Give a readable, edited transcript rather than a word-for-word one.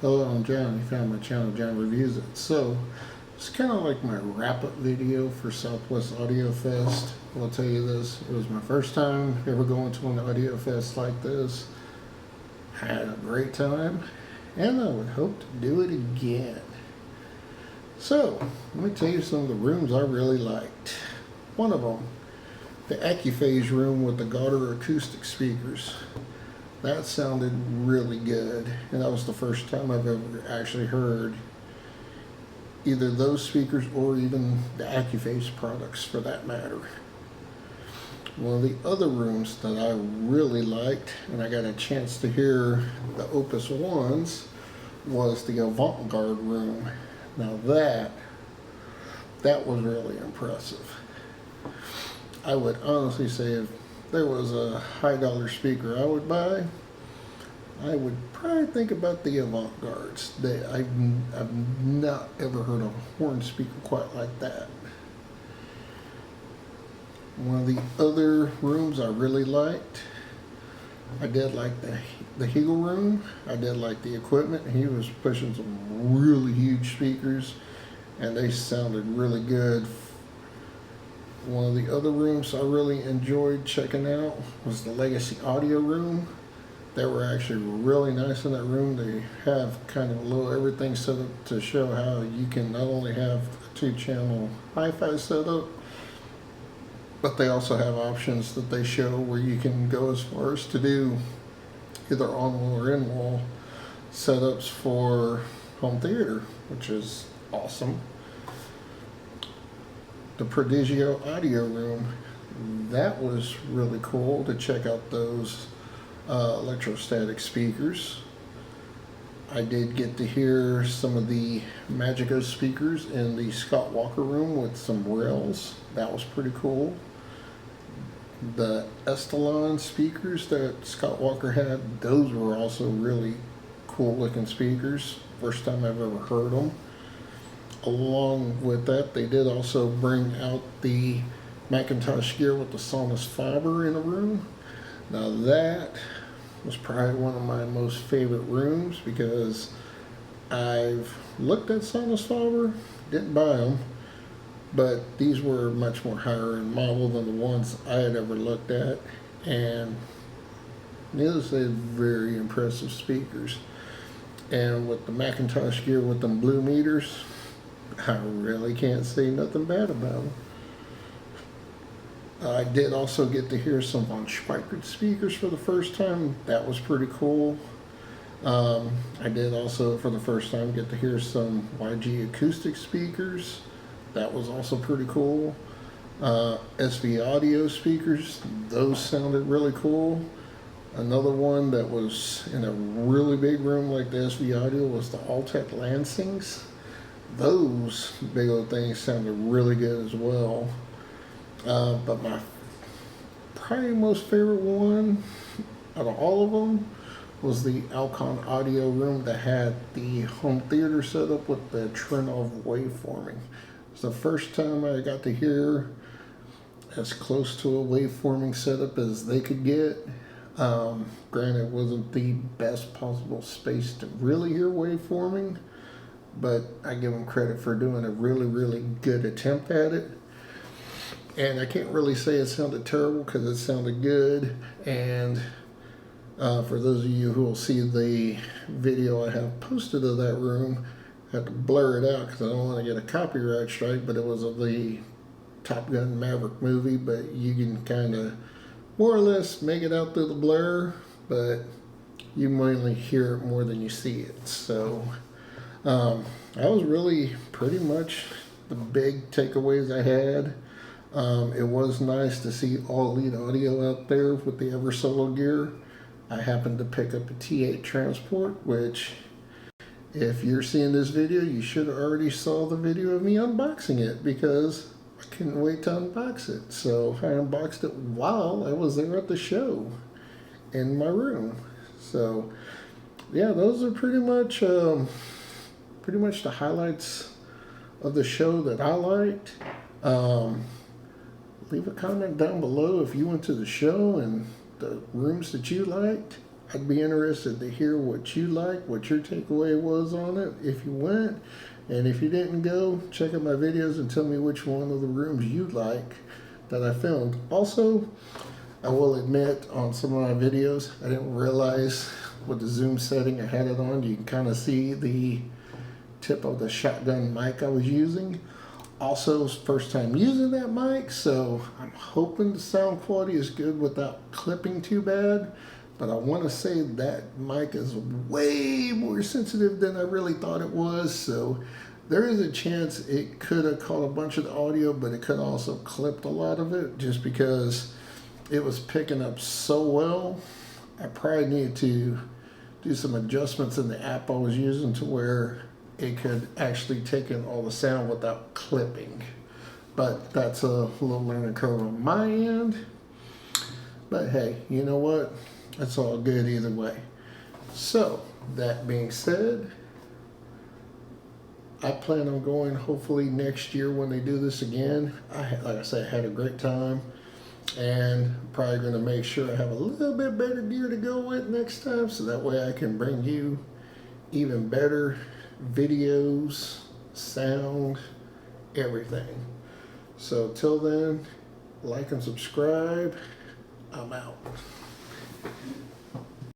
Hello, I'm John. You found my channel, John Reviews It. So, it's kind of like my wrap-up video for Southwest AudioFest. I'll tell you this, it was my first time ever going to an AudioFest like this. I had a great time, and I would hope to do it again. So, let me tell you some of the rooms I really liked. One of them, the AccuPhase room with the Gauder acoustic speakers. That sounded really good, and that was the first time I've ever actually heard either those speakers or even the AccuPhase products for that matter. One of the other rooms that I really liked, and I got a chance to hear the Opus ones, was the Avant-Garde room. Now that was really impressive. I would honestly say if there was a high dollar speaker I would buy, I would probably think about the Avant-Gardes. I've not ever heard a horn speaker quite like that. One of the other rooms I really liked, I did like the Hegel room. I did like the equipment. He was pushing some really huge speakers, and they sounded really good. One of the other rooms I really enjoyed checking out was the Legacy Audio room. They were actually really nice in that room. They have kind of a little everything set up to show how you can not only have a 2-channel hi-fi setup, but they also have options that they show where you can go as far as to do either on-wall or in-wall setups for home theater, which is awesome. The Prodigio audio room, that was really cool to check out those electrostatic speakers. I did get to hear some of the Magico speakers in the Scott Walker room with some rails. That was pretty cool. The Estalon speakers that Scott Walker had, those were also really cool looking speakers. First time I've ever heard them. Along with that, they did also bring out the Macintosh gear with the Sonus Faber in the room. Now that was probably one of my most favorite rooms because I've looked at Sonus Faber, didn't buy them, but these were much more higher in model than the ones I had ever looked at, and needless to say, very impressive speakers. And with the Macintosh gear with them blue meters, I really can't say nothing bad about them. I did also get to hear some von Schweikert speakers for the first time. That was pretty cool. I did also, for the first time, get to hear some YG acoustic speakers. That was also pretty cool. SV audio speakers, those sounded really cool. Another one that was in a really big room like the SV audio was the Altec Lansings. Those big old things sounded really good as well. But my probably most favorite one out of all of them was the Alcon audio room that had the home theater set up with the Trinnov waveforming. It's the first time I got to hear as close to a waveforming setup as they could get. Granted, it wasn't the best possible space to really hear waveforming, but I give them credit for doing a really, really good attempt at it. And I can't really say it sounded terrible because it sounded good. And for those of you who will see the video I have posted of that room, I had to blur it out because I don't want to get a copyright strike, but it was of the Top Gun Maverick movie, but you can kind of more or less make it out through the blur, but you mainly hear it more than you see it. So that was really pretty much the big takeaways I had. It was nice to see All Elite Audio out there with the Ever Solo gear. I happened to pick up a T8 Transport, which if you're seeing this video, you should have already saw the video of me unboxing it because I couldn't wait to unbox it. So I unboxed it while I was there at the show in my room. So yeah, those are pretty much the highlights of the show that I liked. Leave a comment down below if you went to the show and the rooms that you liked. I'd be interested to hear what you like, what your takeaway was on it, if you went. And if you didn't go, check out my videos and tell me which one of the rooms you like that I filmed. Also, I will admit on some of my videos, I didn't realize with the zoom setting I had it on, you can kind of see the tip of the shotgun mic I was using. Also, first time using that mic, so I'm hoping the sound quality is good without clipping too bad. But I want to say that mic is way more sensitive than I really thought it was. So there is a chance it could have caught a bunch of the audio, but it could also clipped a lot of it just because it was picking up so well. I probably need to do some adjustments in the app I was using to where it could actually take in all the sound without clipping. But that's a little learning curve on my end. But hey, you know what? It's all good either way. So, that being said, I plan on going hopefully next year when they do this again. Like I said, I had a great time. And probably going to make sure I have a little bit better gear to go with next time. So that way I can bring you even better videos, sound, everything. So till then, like and subscribe. I'm out.